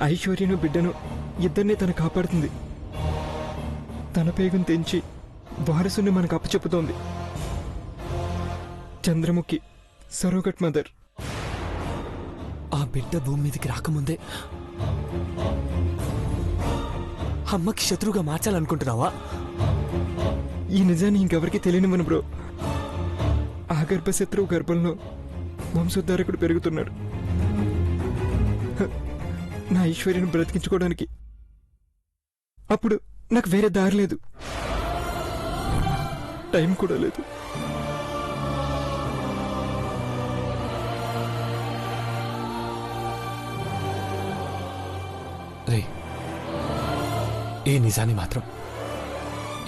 ఐశ్వర్యను బిడ్డను ఇద్దరిని తను కాపాడుతుంది. తన పేగును తెంచి వారసుని మనకు అప్పచెప్పుతోంది. చంద్రముఖి సరోగట్ మదర్. ఆ బిడ్డ భూమి మీదకి రాకముందే అమ్మకి శత్రువుగా మార్చాలనుకుంటున్నావా? ఈ నిజాన్ని ఇంకెవరికి తెలియనివ్వను బ్రో. ఆ గర్భశత్రువు గర్భంలో వంశోద్ధారకుడు పెరుగుతున్నాడు. నా ఐశ్వర్యను బ్రతికించుకోవడానికి. అప్పుడు నాకు వేరే దారి లేదు, టైం కూడా లేదు. రే, ఈ నిజాన్ని మాత్రం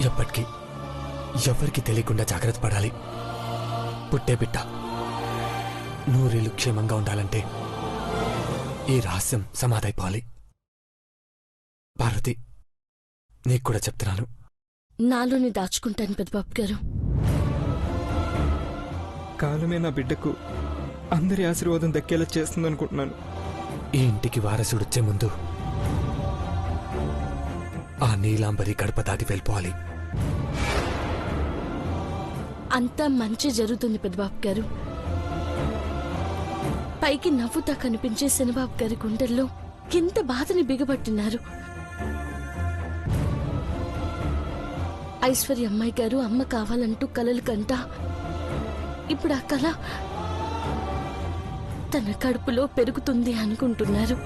ఎప్పటికీ ఎవరికి తెలియకుండా జాగ్రత్త పడాలి. పుట్టే బిడ్డ నూరేళ్ళు క్షేమంగా ఉండాలంటే ఈ రహస్యం సమాధైపోవాలి. పార్వతి, నీకు కూడా చెప్తున్నాను. నాలోని దాచుకుంటాను పెద్దబాబు గారు. కాలమే నా బిడ్డకు అందరి ఆశీర్వాదం దక్కేలా చేస్తుందనుకుంటున్నాను. ఈ ఇంటికి వారసుడొచ్చే ముందు ఆ నీలాంబరి గడప దాటి వెళ్ళిపోవాలి. అంతా మంచి జరుగుతుంది పెద్దబాబు గారు. పైకి నవ్వుతా కనిపించే శనిబాబు గారి గుండెల్లో ఎంత బాధని బిగబట్టినారు. ఐశ్వర్య అమ్మాయి గారు అమ్మ కావాలంటూ కలలు కంట. ఇప్పుడు ఆ కళ తన కడుపులో పెరుగుతుంది అనుకుంటున్నారు.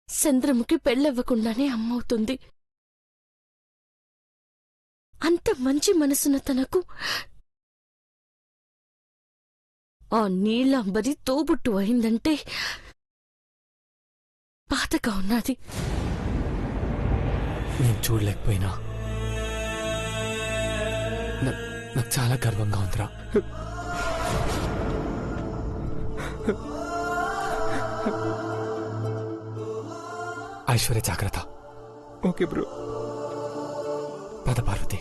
చంద్రముఖి పెళ్ళవ్వకుండానే అమ్మవుతుంది. అంత మంచి మనసున్న తనకు ఆ నీలాంబరి తోబుట్టు అయిందంటే బాధగా ఉన్నది. నేను చూడలేకపోయినా నాకు చాలా గర్వంగా ఉందిరా. ఐశ్వర్య, జాగ్రత్త. Okay bro. పద పార్వతి.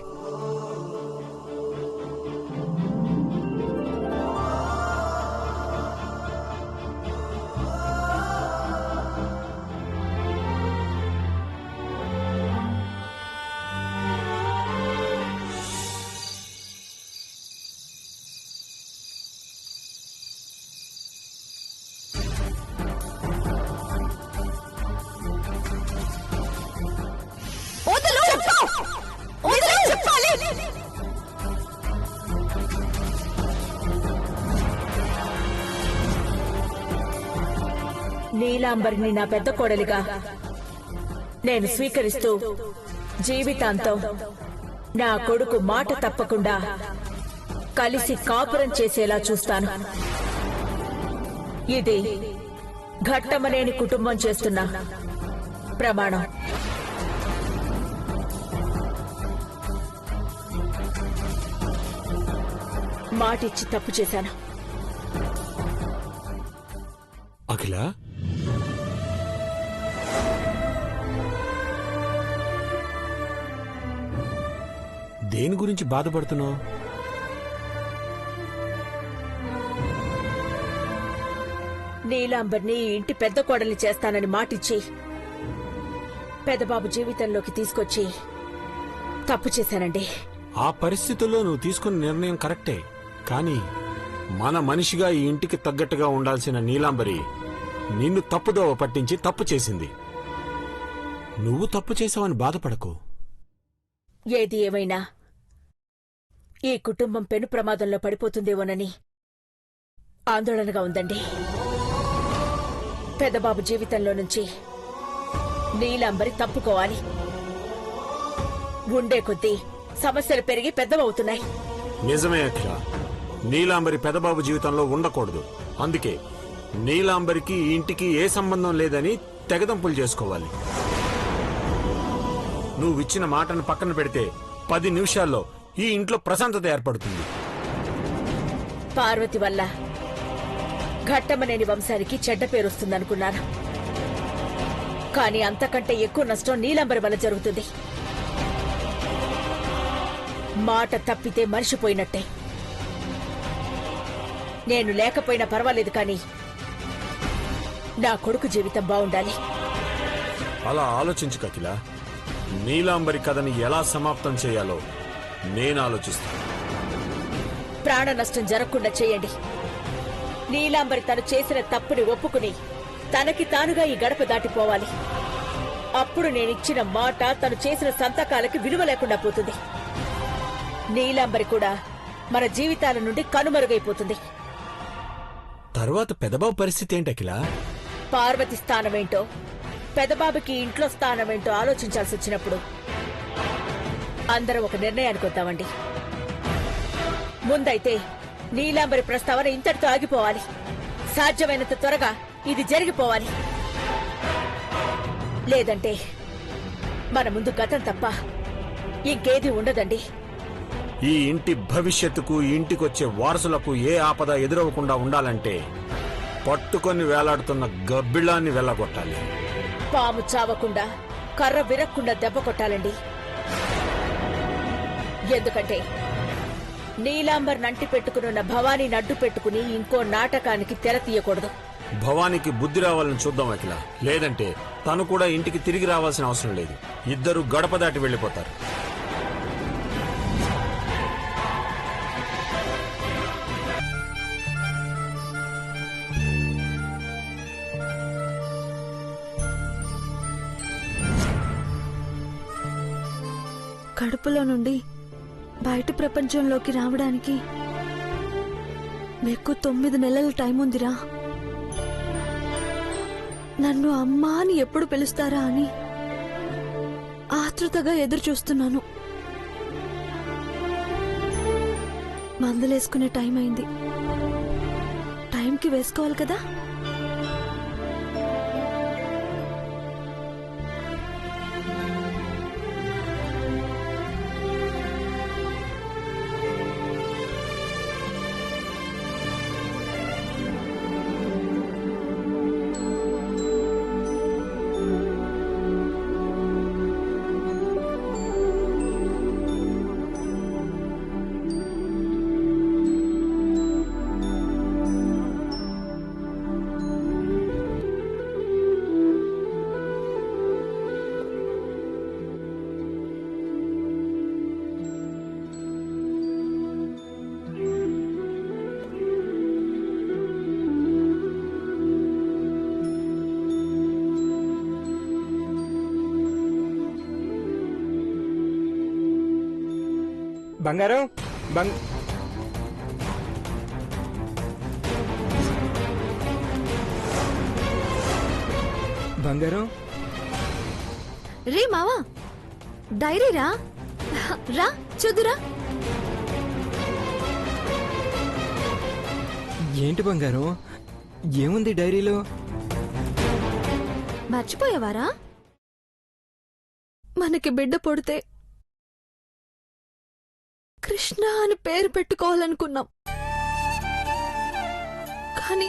నీలాంబరిని నా పెద్ద కోడలిగా నేను స్వీకరిస్తూ జీవితాంతం నా కొడుకు మాట తప్పకుండా కలిసి కాపురం చేసేలా చూస్తాను. ఇది ఘట్టమనేని కుటుంబం చేస్తున్న ప్రమాణం. మాటిచ్చి తప్పు చేశాను. అఖిల, దేని గురించి బాధపడుతున్నావు? నీలాంబర్ని ఇంటి పెద్ద కోడల్ని చేస్తానని మాటిచ్చి పెద్దబాబు జీవితంలోకి తీసుకొచ్చి తప్పు చేశానండి. ఆ పరిస్థితుల్లో నువ్వు తీసుకున్న నిర్ణయం కరెక్టే. కానీ మన మనిషిగా ఈ ఇంటికి తగ్గట్టుగా ఉండాల్సిన నీలాంబరి నిన్ను తప్పుదోవ పట్టించి తప్పు చేసింది. నువ్వు తప్పు చేసావని బాధపడకు. ఏది ఏమైనా ఈ కుటుంబం పెను ప్రమాదంలో పడిపోతుందేమోనని ఆందోళనగా ఉందండి. పెద్దబాబు జీవితంలో నుంచి నీలాంబరి తప్పుకోవాలి. ఉండే కొద్దీ సమస్యలు పెరిగి పెద్దవవుతున్నాయి. నిజమే అఖిల, నీలాంబరి పెదబాబు జీవితంలో ఉండకూడదు. అందుకే నీలాంబరికి ఈ ఇంటికి ఏ సంబంధం లేదని తెగదంపులు చేసుకోవాలి. నువ్విచ్చిన మాటను పక్కన పెడితే 10 నిమిషాల్లో ఈ ఇంట్లో ప్రశాంతత ఏర్పడుతుంది. పార్వతి వల్ల ఘట్టమనేని వంశానికి చెడ్డ పేరొస్తుందనుకున్నాను. కానీ అంతకంటే ఎక్కువ నష్టం నీలాంబరి వల్ల జరుగుతుంది. మాట తప్పితే మనిషిపోయినట్టే. నేను లేకపోయినా పర్వాలేదు కానీ నా కొడుకు జీవితం బాగుండాలి. అలా ఆలోచించు అఖిల. నీలాంబరి కథని ఎలా సమాప్తం చేయాలో నేను ఆలోచిస్తాను. ప్రాణ నష్టం జరగకుండా చేయండి. నీలాంబరి తను చేసిన తప్పుని ఒప్పుకుని తనకి తానుగా ఈ గడప దాటిపోవాలి. అప్పుడు నేనిచ్చిన మాట, తను చేసిన సంతకాలకి విలువ లేకుండా పోతుంది. నీలాంబరి కూడా మన జీవితాల నుండి కనుమరుగైపోతుంది. తర్వాత పెదబాబు పరిస్థితి ఏంటి అఖిల? పార్వతి స్థానమేంటో, పెదబాబుకి ఇంట్లో స్థానమేంటో ఆలోచించాల్సి వచ్చినప్పుడు అందరం ఒక నిర్ణయానికి వద్దామండి. ముందైతే నీలాంబరి ప్రస్తావన ఇంతటితో ఆగిపోవాలి. సాధ్యమైనంత త్వరగా ఇది జరిగిపోవాలి. లేదంటే మన ముందు గతం తప్ప ఇంకేది ఉండదండి. ఈ ఇంటి భవిష్యత్తుకు, ఈ ఇంటికొచ్చే వారసులకు ఏ ఆపద ఎదురవ్వకుండా ఉండాలంటే పట్టుకొని వేలాడుతున్న గబ్బిళాన్ని వెళ్ళగొట్టాలి. పాము చావకుండా, కర్ర విరక్కుండా దెబ్బ కొట్టాలండి. ఎందుకంటే నీలాంబర్ నంటి పెట్టుకున్న భవానీ నడ్డు పెట్టుకుని ఇంకో నాటకానికి తెర తీయకూడదు. భవానికి బుద్ధి రావాలని చూద్దాం అఖిల. లేదంటే తను కూడా ఇంటికి తిరిగి రావాల్సిన అవసరం లేదు. ఇద్దరు గడప దాటి వెళ్లిపోతారు. కడుపులో నుండి బయట ప్రపంచంలోకి రావడానికి మీకు 9 నెలల టైం ఉందిరా. నన్ను అమ్మా అని ఎప్పుడు పిలుస్తారా అని ఆతృతగా ఎదురు చూస్తున్నాను. మందులేసుకునే టైం అయింది. టైంకి వేసుకోవాలి కదా. బంగారం బంగారం రే మావా, డైరీ రా రా చూదురా. ఏంటి బంగారం, ఏముంది డైరీలో? మర్చిపోయావారా? మనకి బిడ్డ పుడితే కృష్ణ అని పేరు పెట్టుకోవాలనుకున్నాం. కానీ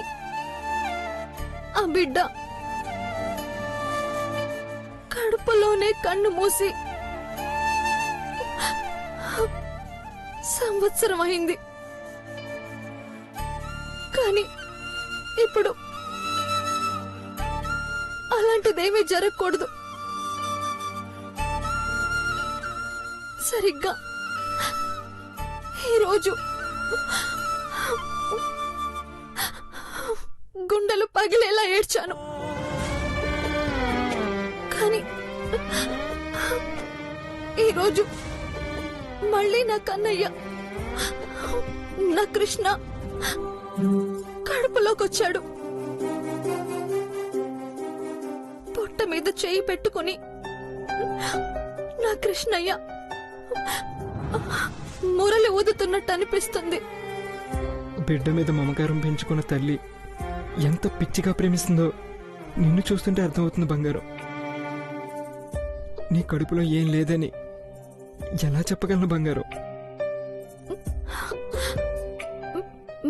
ఆ బిడ్డ కడుపులోనే కన్ను మూసి సంవత్సరం అయింది. కానీ ఇప్పుడు అలాంటిదేమీ జరగకూడదు. సరిగ్గా ఈరోజు గుండెలు పగిలేలా ఏడ్చాను. కానీ ఈరోజు మళ్ళీ నా కన్నయ్య, నా కృష్ణ కడుపులోకొచ్చాడు. పొట్ట మీద చేయి పెట్టుకుని నా కృష్ణయ్య మురళి ఊదుతున్నట్టు అనిపిస్తుంది. బిడ్డ మీద మమకారం పెంచుకున్న తల్లి ఎంత పిచ్చిగా ప్రేమిస్తుందో నిన్ను చూస్తుంటే అర్థమవుతుంది బంగారం. నీ కడుపులో ఏం లేదని ఎలా చెప్పగలను బంగారం?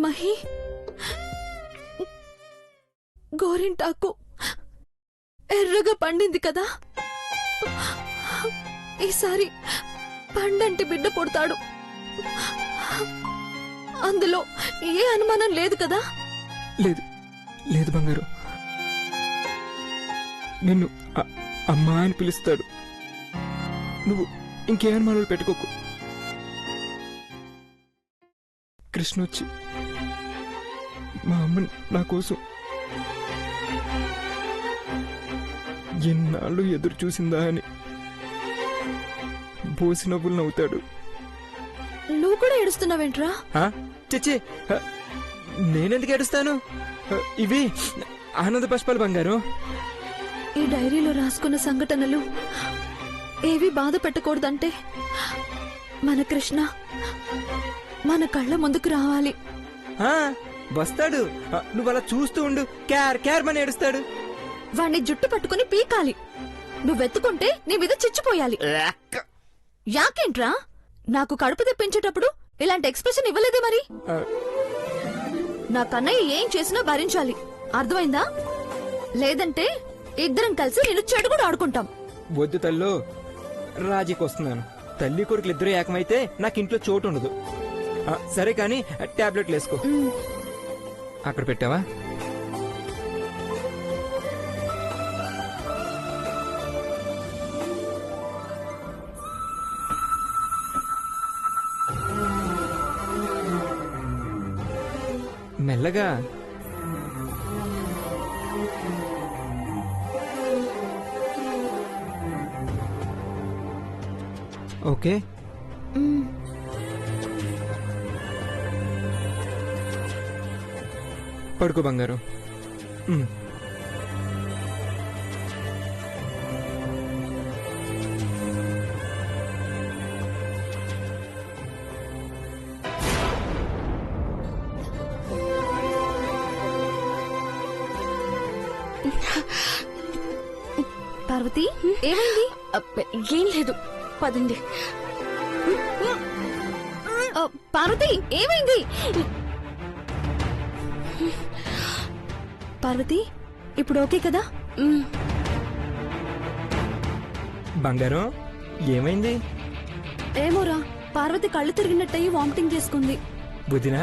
మహి, గోరింటాకు ఎర్రగా పండింది కదా. ఈసారి పండంటి బిడ్డ పుడతాడు. అందులో ఏ అనుమానం లేదు కదా? లేదు లేదు బంగారు, నిన్ను అమ్మా అని పిలుస్తాడు. నువ్వు ఇంకే అనుమానాలు పెట్టుకోకు. కృష్ణ వచ్చి మా అమ్మని నా కోసం ఎన్నాళ్ళు ఎదురు చూసిందా అని బోసి నవ్వులు నవ్వుతాడు. నువ్వు కూడా ఏడుస్తున్నావేంట్రా? చచ్చే, నేనెందుకు ఏడుస్తాను? ఇవి ఆనంద పుష్పాలు బంగారు. ఈ డైరీలో రాసుకున్న సంఘటనలు ఏవి బాధ పెట్టకూడదంటే మన కృష్ణ మన కళ్ళ ముందుకు రావాలి. వస్తాడు, నువ్వు అలా చూస్తూ ఉండు. క్యార్ క్యార్ మని ఏడుస్తాడు. వాణ్ణి జుట్టు పట్టుకుని పీకాలి. నువ్వెత్తుకుంటే నీ మీద చిచ్చిపోయాలి. యాకేంట్రా? నాకు కడుపు తెప్పించేటప్పుడు ఇలాంటి ఎక్స్ప్రెషన్ ఇవ్వలేదే మరి? నా కన్నయ్య ఏం చేసినా భరించాలి, అర్థమైందా? లేదంటే ఇద్దరం కలిసి నేను చెడు కూడా ఆడుకుంటాం. వద్దు తల్లు, రాజీకి వస్తున్నాను. తల్లి కొడుకులు ఇద్దరు ఏకమైతే నాకు ఇంట్లో చోటు ఉండదు. సరే కానీ టాబ్లెట్లు వేసుకో. అక్కడ పెట్టావా? మెల్లగా. ఓకే, పడుకో బంగారం. పార్వతి, ఏమైంది? ఏం లేదు, పదండి. పార్వతి, ఏమైంది? పార్వతి, ఇప్పుడు ఓకే కదా? బంగారం, ఏమైంది? ఏమోరా, పార్వతి కళ్ళు తిరిగినట్టయి వామిటింగ్ చేసుకుంది. బుద్ధినా,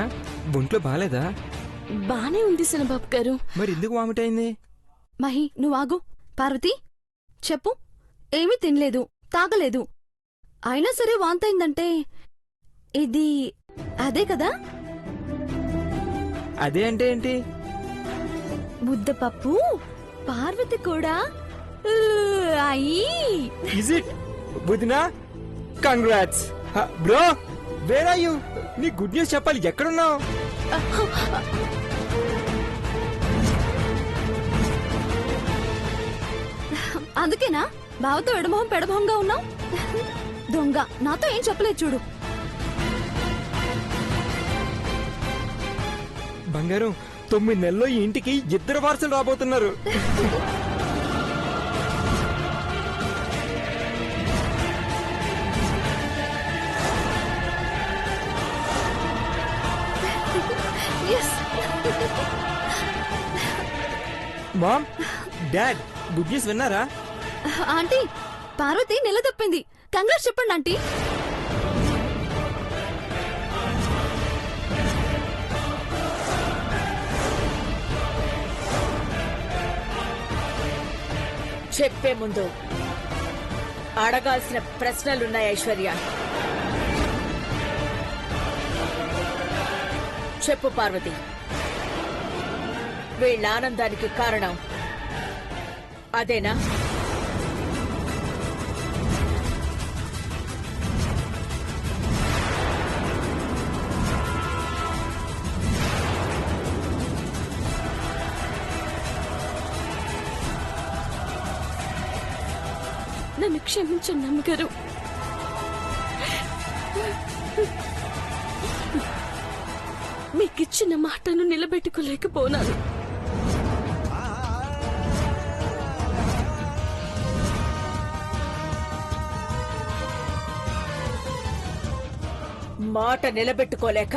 ఒంట్లో బాలేదా? బానే ఉంది శనబాబు గారు. మరి ఎందుకు వామిట్ అయింది? మహి, నువ్వు ఆగు. పార్వతి చెప్పు. ఏమీ తినలేదు, తాగలేదు, అయినా సరే వాంతైందంటే ఇది అదే కదా? అదే అంటే ఏంటి? ముద్దపప్పు. పార్వతి కూడా అయ్యి. ఇజ్ ఇట్ బుద్ధినా? Congrats bro. Where are you? నీ గుడ్ న్యూస్ చెప్పాలి. ఎక్కడున్నావు? అందుకేనా బావతో ఎడమొహం పెడమొహంగా ఉన్నావు? దొంగ, నాతో ఏం చెప్పలేదు చూడు. బంగారం, 9 నెలల్లో ఈ ఇంటికి ఇద్దరు వారసులు రాబోతున్నారు. మామ్, డాడ్, గుడ్ న్యూస్ విన్నారా? ఆంటీ, పార్వతి నెల తప్పింది. కంగ్రాట్స్ చెప్పండి ఆంటీ. చెప్పే ముందు అడగాల్సిన ప్రశ్నలున్నాయి ఐశ్వర్య. చెప్పు పార్వతి, వీళ్ళ ఆనందానికి కారణం అదేనా? నన్ను క్షమించండి అమ్మగారు. మీకిచ్చిన మాటను నిలబెట్టుకోలేకపోనాను. మాట నిలబెట్టుకోలేక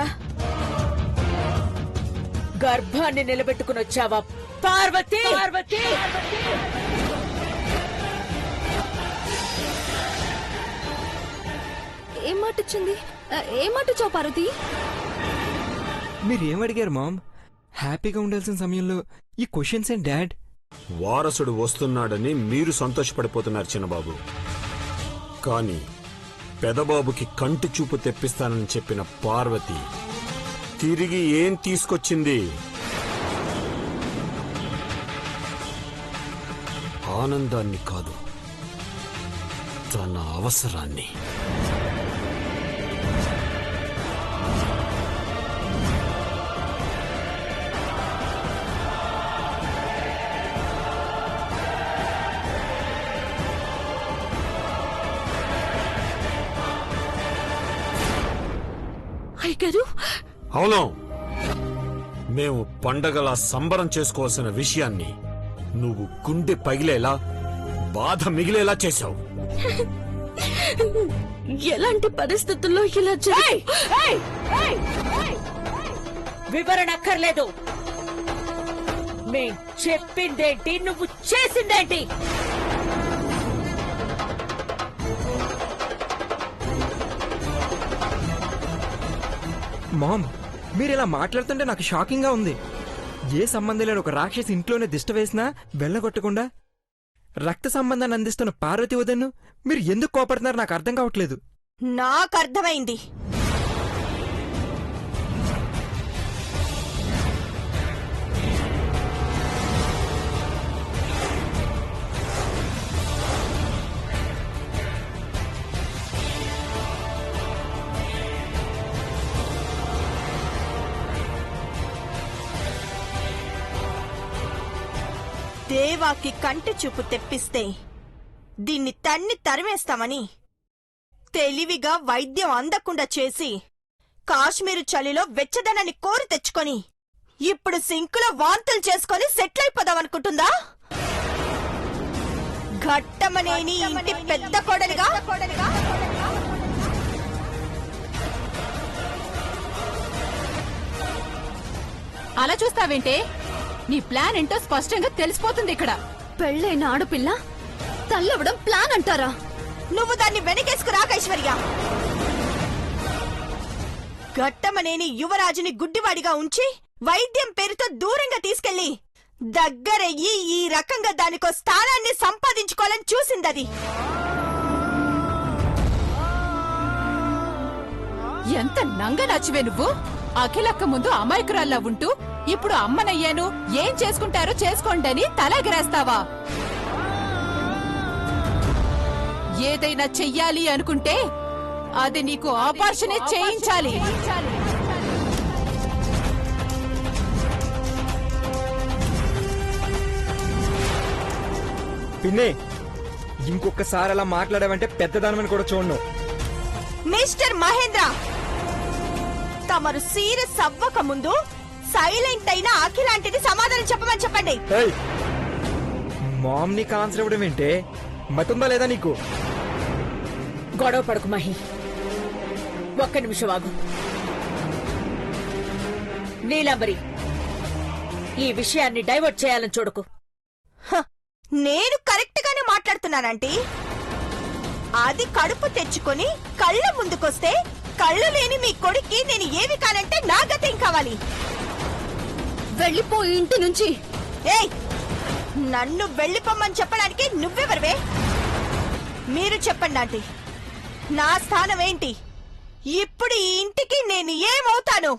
గర్భాన్ని నిలబెట్టుకుని వచ్చావా పార్వతి? పార్వతి, ఏం మాట ఇచ్చింది? ఏం మాట ఇచ్చావు పార్వతి? మీరేమడిగారు మామ్? హ్యాపీగా ఉండాల్సిన సమయంలో ఈ క్వశ్చన్స్ అండ్ డాడ్. వారసుడు వస్తున్నాడని మీరు సంతోషపడిపోతున్నారు చిన్నబాబు, కానీ పెదబాబుకి కంటి చూపు తెప్పిస్తానని చెప్పిన పార్వతి తిరిగి ఏం తీసుకొచ్చింది? ఆనందాన్ని కాదు, తన అవసరాన్ని. అయ్యగారు, అవును, మేము పండగలా సంబరం చేసుకోవాల్సిన విషయాన్ని నువ్వు గుండె పగిలేలా, బాధ మిగిలేలా చేశావు. ఎలాంటి పరిస్థితుల్లో ఇలా వివరణ అక్కర్లేదు. మేం చెప్పిందేంటి, నువ్వు చేసిందేంటి? మామ్, మీరు ఇలా మాట్లాడుతుంటే నాకు షాకింగ్ గా ఉంది. ఏ సంబంధం లేని ఒక రాక్షసి ఇంట్లోనే దిష్ట వేసినా వెళ్ళగొట్టకుండా రక్త సంబంధాన్ని అందిస్తున్న పార్వతి వదన్ను మీరు ఎందుకు కోపడుతున్నారు నాకు అర్థం కావట్లేదు. నాకు అర్థమైంది. దేవాకి కంటి చూపు తెప్పిస్తే దీన్ని తన్ని తరిమేస్తామని తెలివిగా వైద్యం అందకుండా చేసి కాశ్మీరు చలిలో వెచ్చదనాన్ని కోరి తెచ్చుకొని ఇప్పుడు సింకులో వాంతులు చేసుకొని సెటిల్ అయిపోదామనుకుంటుందా? ఘట్టమనేని ఇంటి పెద్ద కోడలిగా అలా చూస్తావేంటే? నీ ప్లాన్ ఏంటో స్పష్టంగా తెలిసిపోతుంది ఇక్కడ. పెళ్ళైన ఆడపిల్ల తల్లవడం ప్లాన్ అంటారా? నువ్వు దాన్ని వెనకేసుకురాక ఐశ్వర్య. ఘట్టమనేని యువరాజుని గుడ్డివాడిగా ఉంచి వైద్యం పేరుతో దూరంగా తీసుకెళ్లి దగ్గరయ్యి ఈ రకంగా దానికో స్థానాన్ని సంపాదించుకోవాలని చూసిందది. ఎంత నంగనాచివే నువ్వు! అఖిలక్క ముందు అమాయకురాల్లా ఉంటూ ఇప్పుడు అమ్మనయ్యాను, ఏం చేసుకుంటారో చేసుకోండని తలెగరేస్తావా? ఏదైనా చెయ్యాలి అనుకుంటే అది నీకు ఆపర్షనే చేయించాలి. పిన్నే, ఇంకొకసారి అలా మాట్లాడావంటే పెద్దదానమని కూడా చూడను. మిస్టర్ మహేంద్ర, తమరు సీరియస్ అవ్వక ముందు సైలెంట్ అయిన అఖిలాంటిది సమాధానం చెప్పమని చెప్పండి. మామ్ నీకు ఆన్సర్ ఇవ్వడం ఏంటే? మతుందా లేదా నీకు? గొడవ పడుకు మహి, ఒక్క నిమిషం ఆగు. నీలాంబరి, ఈ విషయాన్ని డైవర్ట్ చేయాలని చూడకు. నేను కరెక్ట్ గానే మాట్లాడుతున్నానంటీ. అది కడుపు తెచ్చుకొని కళ్ళ ముందుకొస్తే కళ్ళు లేని మీ కొడుక్కి నేను ఏమి కానంటే నా గతేం కావాలి? వెళ్ళిపో ఇంటి నుంచి. ఏయ్, నన్ను వెళ్ళిపోమ్మని చెప్పడానికి నువ్వెవరివే? మీరు చెప్పండి ఆంటీ, నా స్థానం ఏంటి? ఇప్పుడు ఈ ఇంటికి నేను ఏమవుతాను?